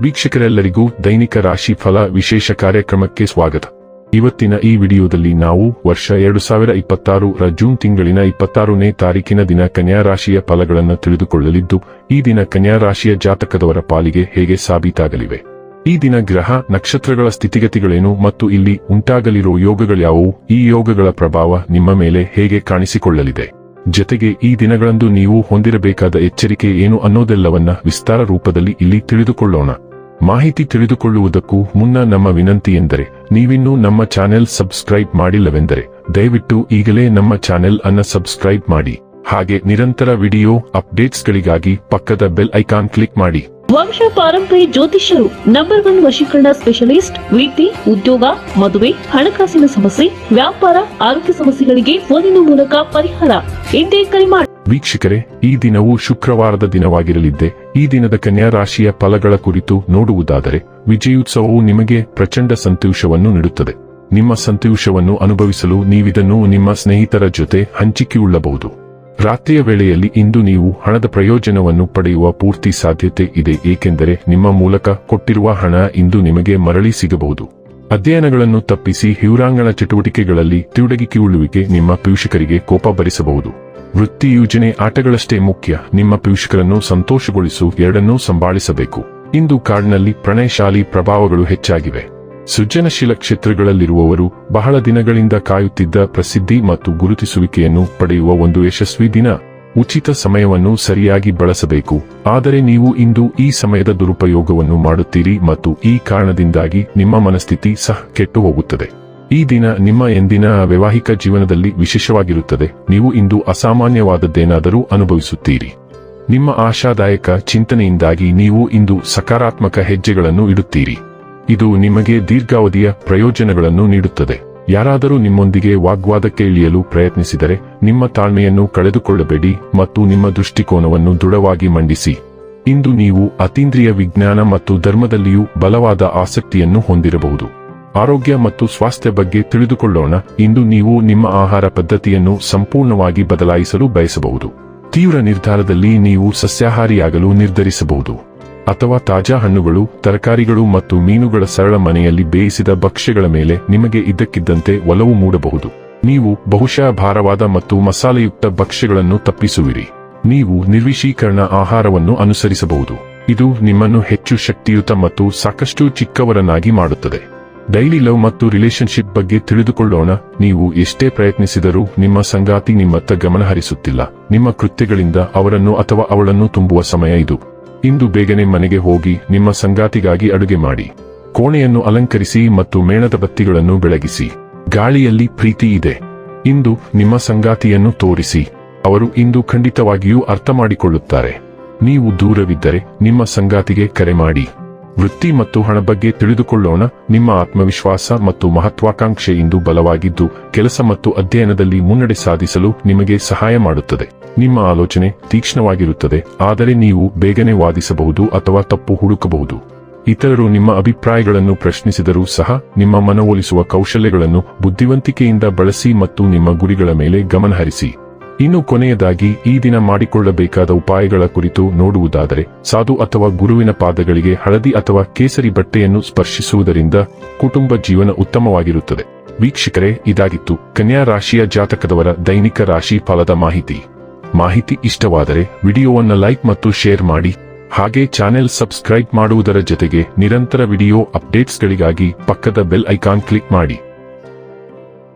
ವೀಕ್ಷಕರೆಲ್ಲರಿಗೂ ದೈನಿಕ ರಾಶಿ ಫಲ ವಿಶೇಷ ಕಾರ್ಯಕ್ರಮಕ್ಕೆ ಸ್ವಾಗತ. ಇವತ್ತಿನ ಈ ವಿಡಿಯೋದಲ್ಲಿ ನಾವು ವರ್ಷ 2026ರ ಜೂನ್ ತಿಂಗಳಿನ 26ನೇ ತಾರೀಕಿನ ದಿನ ಕನ್ಯಾ ರಾಶಿಯ ಫಲಗಳನ್ನು ತಿಳಿದುಕೊಳ್ಳಲಿದ್ದು, ಈ ದಿನ ಕನ್ಯಾ ರಾಶಿಯ ಜಾತಕದವರ ಪಾಲಿಗೆ ಹೇಗೆ ಸಾಬೀತಾಗಲಿವೆ, ಈ ದಿನ ಗ್ರಹ ನಕ್ಷತ್ರಗಳ ಸ್ಥಿತಿಗತಿಗಳೇನು ಮತ್ತು ಇಲ್ಲಿ ಉಂಟಾಗಲಿರೋ ಯೋಗಗಳ್ಯಾವುವು, ಈ ಯೋಗಗಳ ಪ್ರಭಾವ ನಿಮ್ಮ ಮೇಲೆ ಹೇಗೆ ಕಾಣಿಸಿಕೊಳ್ಳಲಿದೆ, ಜತೆಗೆ ಈ ದಿನಗಳಂದು ನೀವು ಹೊಂದಿರಬೇಕಾದ ಎಚ್ಚರಿಕೆ ಏನು ಅನ್ನೋದೆಲ್ಲವನ್ನ ವಿಸ್ತಾರ ರೂಪದಲ್ಲಿ ಇಲ್ಲಿ ತಿಳಿದುಕೊಳ್ಳೋಣ. ಮಾಹಿತಿ ತಿಳಿದುಕೊಳ್ಳುವುದಕ್ಕೂ ಮುನ್ನ ನಮ್ಮ ವಿನಂತಿ ಎಂದರೆ, ನೀವಿನ್ನೂ ನಮ್ಮ ಚಾನೆಲ್ ಸಬ್ಸ್ಕ್ರೈಬ್ ಮಾಡಿಲ್ಲವೆಂದರೆ ದಯವಿಟ್ಟು ಈಗಲೇ ನಮ್ಮ ಚಾನೆಲ್ ಅನ್ನು ಸಬ್ಸ್ಕ್ರೈಬ್ ಮಾಡಿ. ಹಾಗೆ ನಿರಂತರ ವಿಡಿಯೋ ಅಪ್ಡೇಟ್ಸ್ಗಳಿಗಾಗಿ ಪಕ್ಕದ ಬೆಲ್ ಐಕಾನ್ ಕ್ಲಿಕ್ ಮಾಡಿ. ವಂಶ ಪಾರಂಪರ್ಯ ಜ್ಯೋತಿಷ್ಯರು ನಂಬರ್ 1 ವಶೀಕರಣ ಸ್ಪೆಷಲಿಸ್ಟ್. ವೃತ್ತಿ, ಉದ್ಯೋಗ, ಮದುವೆ, ಹಣಕಾಸಿನ ಸಮಸ್ಯೆ, ವ್ಯಾಪಾರ, ಆರೋಗ್ಯ ಸಮಸ್ಯೆಗಳಿಗೆ ಫೋನಿನ ಮೂಲಕ ಪರಿಹಾರ. ಇಂದೇ ಕರೆ ಮಾಡಿ. ವೀಕ್ಷಕರೇ, ಈ ದಿನವು ಶುಕ್ರವಾರದ ದಿನವಾಗಿರಲಿದ್ದೆ. ಈ ದಿನದ ಕನ್ಯಾ ರಾಶಿಯ ಫಲಗಳ ಕುರಿತು ನೋಡುವುದಾದರೆ, ವಿಜಯೋತ್ಸವವು ನಿಮಗೆ ಪ್ರಚಂಡ ಸಂತೋಷವನ್ನು ನೀಡುತ್ತದೆ. ನಿಮ್ಮ ಸಂತೋಷವನ್ನು ಅನುಭವಿಸಲು ನೀವಿದನ್ನು ನಿಮ್ಮ ಸ್ನೇಹಿತರ ಜೊತೆ ಹಂಚಿಕೊಳ್ಳಬಹುದು. ರಾತ್ರಿಯ ವೇಳೆಯಲ್ಲಿ ಇಂದು ನೀವು ಹಣದ ಪ್ರಯೋಜನವನ್ನು ಪಡೆಯುವ ಪೂರ್ತಿ ಸಾಧ್ಯತೆ ಇದೆ, ಏಕೆಂದರೆ ನಿಮ್ಮ ಮೂಲಕ ಕೊಟ್ಟಿರುವ ಹಣ ಇಂದು ನಿಮಗೆ ಮರಳಿ ಸಿಗಬಹುದು. ಅಧ್ಯಯನಗಳನ್ನು ತಪ್ಪಿಸಿ ಹಿರಾಂಗಣ ಚಟುವಟಿಕೆಗಳಲ್ಲಿ ತೊಡಗಿಕೊಳ್ಳುವಿಕೆ ನಿಮ್ಮ ಪೋಷಕರಿಗೆ ಕೋಪ ಭರಿಸಬಹುದು. ವೃತ್ತಿ, ಯೋಜನೆ, ಆಟಗಳಷ್ಟೇ ಮುಖ್ಯ. ನಿಮ್ಮ ಪೋಷಕರನ್ನು ಸಂತೋಷಗೊಳಿಸು, ಎರಡನ್ನೂ ಸಂಭಾಳಿಸಬೇಕು. ಇಂದು ಕಾಡಿನಲ್ಲಿ ಪ್ರಣಯಶಾಲಿ ಪ್ರಭಾವಗಳು ಹೆಚ್ಚಾಗಿವೆ. ಸೃಜನಶೀಲ ಕ್ಷೇತ್ರಗಳಲ್ಲಿರುವವರು ಬಹಳ ದಿನಗಳಿಂದ ಕಾಯುತ್ತಿದ್ದ ಪ್ರಸಿದ್ಧಿ ಮತ್ತು ಗುರುತಿಸುವಿಕೆಯನ್ನು ಪಡೆಯುವ ಒಂದು ಯಶಸ್ವಿ ದಿನ. ಉಚಿತ ಸಮಯವನ್ನು ಸರಿಯಾಗಿ ಬಳಸಬೇಕು, ಆದರೆ ನೀವು ಇಂದು ಈ ಸಮಯದ ದುರುಪಯೋಗವನ್ನು ಮಾಡುತ್ತೀರಿ ಮತ್ತು ಈ ಕಾರಣದಿಂದಾಗಿ ನಿಮ್ಮ ಮನಸ್ಥಿತಿ ಸಹ ಕೆಟ್ಟು ಹೋಗುತ್ತದೆ. ಈ ದಿನ ನಿಮ್ಮ ಎಂದಿನ ವೈವಾಹಿಕ ಜೀವನದಲ್ಲಿ ವಿಶೇಷವಾಗಿರುತ್ತದೆ. ನೀವು ಇಂದು ಅಸಾಮಾನ್ಯವಾದದ್ದೇನಾದರೂ ಅನುಭವಿಸುತ್ತೀರಿ. ನಿಮ್ಮ ಆಶಾದಾಯಕ ಚಿಂತನೆಯಿಂದಾಗಿ ನೀವು ಇಂದು ಸಕಾರಾತ್ಮಕ ಹೆಜ್ಜೆಗಳನ್ನು ಇಡುತ್ತೀರಿ. ಇದು ನಿಮಗೆ ದೀರ್ಘಾವಧಿಯ ಪ್ರಯೋಜನಗಳನ್ನು ನೀಡುತ್ತದೆ. ಯಾರಾದರೂ ನಿಮ್ಮೊಂದಿಗೆ ವಾಗ್ವಾದಕ್ಕೆ ಇಳಿಯಲು ಪ್ರಯತ್ನಿಸಿದರೆ ನಿಮ್ಮ ತಾಳ್ಮೆಯನ್ನು ಕಳೆದುಕೊಳ್ಳಬೇಡಿ ಮತ್ತು ನಿಮ್ಮ ದೃಷ್ಟಿಕೋನವನ್ನು ದೃಢವಾಗಿ ಮಂಡಿಸಿ. ಇಂದು ನೀವು ಅತೀಂದ್ರಿಯ ವಿಜ್ಞಾನ ಮತ್ತು ಧರ್ಮದಲ್ಲಿಯೂ ಬಲವಾದ ಆಸಕ್ತಿಯನ್ನು ಹೊಂದಿರಬಹುದು. ಆರೋಗ್ಯ ಮತ್ತು ಸ್ವಾಸ್ಥ್ಯ ಬಗ್ಗೆ ತಿಳಿದುಕೊಳ್ಳೋಣ. ಇಂದು ನೀವು ನಿಮ್ಮ ಆಹಾರ ಪದ್ಧತಿಯನ್ನು ಸಂಪೂರ್ಣವಾಗಿ ಬದಲಾಯಿಸಲು ಬಯಸಬಹುದು. ತೀವ್ರ ನಿರ್ಧಾರದಲ್ಲಿ ನೀವು ಸಸ್ಯಾಹಾರಿಯಾಗಲು ನಿರ್ಧರಿಸಬಹುದು, ಅಥವಾ ತಾಜಾ ಹಣ್ಣುಗಳು, ತರಕಾರಿಗಳು ಮತ್ತು ಮೀನುಗಳ ಸರಳ ಮನೆಯಲ್ಲಿ ಬೇಯಿಸಿದ ಭಕ್ಷ್ಯಗಳ ಮೇಲೆ ನಿಮಗೆ ಇದ್ದಕ್ಕಿದ್ದಂತೆ ಒಲವು ಮೂಡಬಹುದು. ನೀವು ಬಹುಶಃ ಭಾರವಾದ ಮತ್ತು ಮಸಾಲೆಯುಕ್ತ ಭಕ್ಷ್ಯಗಳನ್ನು ತಪ್ಪಿಸುವಿರಿ. ನೀವು ನಿರ್ವಿಷೀಕರಣ ಆಹಾರವನ್ನು ಅನುಸರಿಸಬಹುದು. ಇದು ನಿಮ್ಮನ್ನು ಹೆಚ್ಚು ಶಕ್ತಿಯುತ ಮತ್ತು ಸಾಕಷ್ಟು ಚಿಕ್ಕವರನ್ನಾಗಿ ಮಾಡುತ್ತದೆ. ಡೈಲಿ ಲವ್ ಮತ್ತು ರಿಲೇಶನ್ಶಿಪ್ ಬಗ್ಗೆ ತಿಳಿದುಕೊಳ್ಳೋಣ. ನೀವು ಎಷ್ಟೇ ಪ್ರಯತ್ನಿಸಿದರೂ ನಿಮ್ಮ ಸಂಗಾತಿ ನಿಮ್ಮತ್ತ ಗಮನ ಹರಿಸುತ್ತಿಲ್ಲ. ನಿಮ್ಮ ಕೃತ್ಯಗಳಿಂದ ಅವರನ್ನು ಅಥವಾ ಅವಳನ್ನು ತುಂಬುವ ಸಮಯ ಇದು. ಇಂದು ಬೇಗನೆ ಮನೆಗೆ ಹೋಗಿ ನಿಮ್ಮ ಸಂಗಾತಿಗಾಗಿ ಅಡುಗೆ ಮಾಡಿ, ಕೋಣೆಯನ್ನು ಅಲಂಕರಿಸಿ ಮತ್ತು ಮೇಣದ ಬತ್ತಿಗಳನ್ನು ಬೆಳಗಿಸಿ. ಗಾಳಿಯಲ್ಲಿ ಪ್ರೀತಿ ಇದೆ. ಇಂದು ನಿಮ್ಮ ಸಂಗಾತಿಯನ್ನು ತೋರಿಸಿ. ಅವರು ಇಂದು ಖಂಡಿತವಾಗಿಯೂ ಅರ್ಥ ಮಾಡಿಕೊಳ್ಳುತ್ತಾರೆ. ನೀವು ದೂರವಿದ್ದರೆ ನಿಮ್ಮ ಸಂಗಾತಿಗೆ ಕರೆ ಮಾಡಿ. ವೃತ್ತಿ ಮತ್ತು ಹಣ ಬಗ್ಗೆ ತಿಳಿದುಕೊಳ್ಳೋಣ. ನಿಮ್ಮ ಆತ್ಮವಿಶ್ವಾಸ ಮತ್ತು ಮಹತ್ವಾಕಾಂಕ್ಷೆ ಇಂದು ಬಲವಾಗಿದ್ದು, ಕೆಲಸ ಮತ್ತು ಅಧ್ಯಯನದಲ್ಲಿ ಮುನ್ನಡೆ ಸಾಧಿಸಲು ನಿಮಗೆ ಸಹಾಯ ಮಾಡುತ್ತದೆ. ನಿಮ್ಮ ಆಲೋಚನೆ ತೀಕ್ಷ್ಣವಾಗಿರುತ್ತದೆ, ಆದರೆ ನೀವು ಬೇಗನೆ ವಾದಿಸಬಹುದು ಅಥವಾ ತಪ್ಪು ಹುಡುಕಬಹುದು. ಇತರರು ನಿಮ್ಮ ಅಭಿಪ್ರಾಯಗಳನ್ನು ಪ್ರಶ್ನಿಸಿದರೂ ಸಹ ನಿಮ್ಮ ಮನವೊಲಿಸುವ ಕೌಶಲ್ಯಗಳನ್ನು ಬುದ್ಧಿವಂತಿಕೆಯಿಂದ ಬಳಸಿ ಮತ್ತು ನಿಮ್ಮ ಗುರಿಗಳ ಮೇಲೆ ಗಮನಹರಿಸಿ. ಇನ್ನು ಕೊನೆಯದಾಗಿ ಈ ದಿನ ಮಾಡಿಕೊಳ್ಳಬೇಕಾದ ಉಪಾಯಗಳ ಕುರಿತು ನೋಡುವುದಾದರೆ, ಸಾಧು ಅಥವಾ ಗುರುವಿನ ಪಾದಗಳಿಗೆ ಹಳದಿ ಅಥವಾ ಕೇಸರಿ ಬಟ್ಟೆಯನ್ನು ಸ್ಪರ್ಶಿಸುವುದರಿಂದ ಕುಟುಂಬ ಜೀವನ ಉತ್ತಮವಾಗಿರುತ್ತದೆ. ವೀಕ್ಷಕರೇ, ಇದಾಗಿತ್ತು ಕನ್ಯಾ ರಾಶಿಯ ಜಾತಕದವರ ದೈನಿಕ ರಾಶಿ ಫಲದ ಮಾಹಿತಿ ಇಷ್ಟವಾದರೆ ವಿಡಿಯೋವನ್ನು ಲೈಕ್ ಮತ್ತು ಶೇರ್ ಮಾಡಿ. ಹಾಗೆ ಚಾನೆಲ್ ಸಬ್ಸ್ಕ್ರೈಬ್ ಮಾಡುವುದರ ಜೊತೆಗೆ ನಿರಂತರ ವಿಡಿಯೋ ಅಪ್ಡೇಟ್ಸ್ಗಳಿಗಾಗಿ ಪಕ್ಕದ ಬೆಲ್ ಐಕಾನ್ ಕ್ಲಿಕ್ ಮಾಡಿ.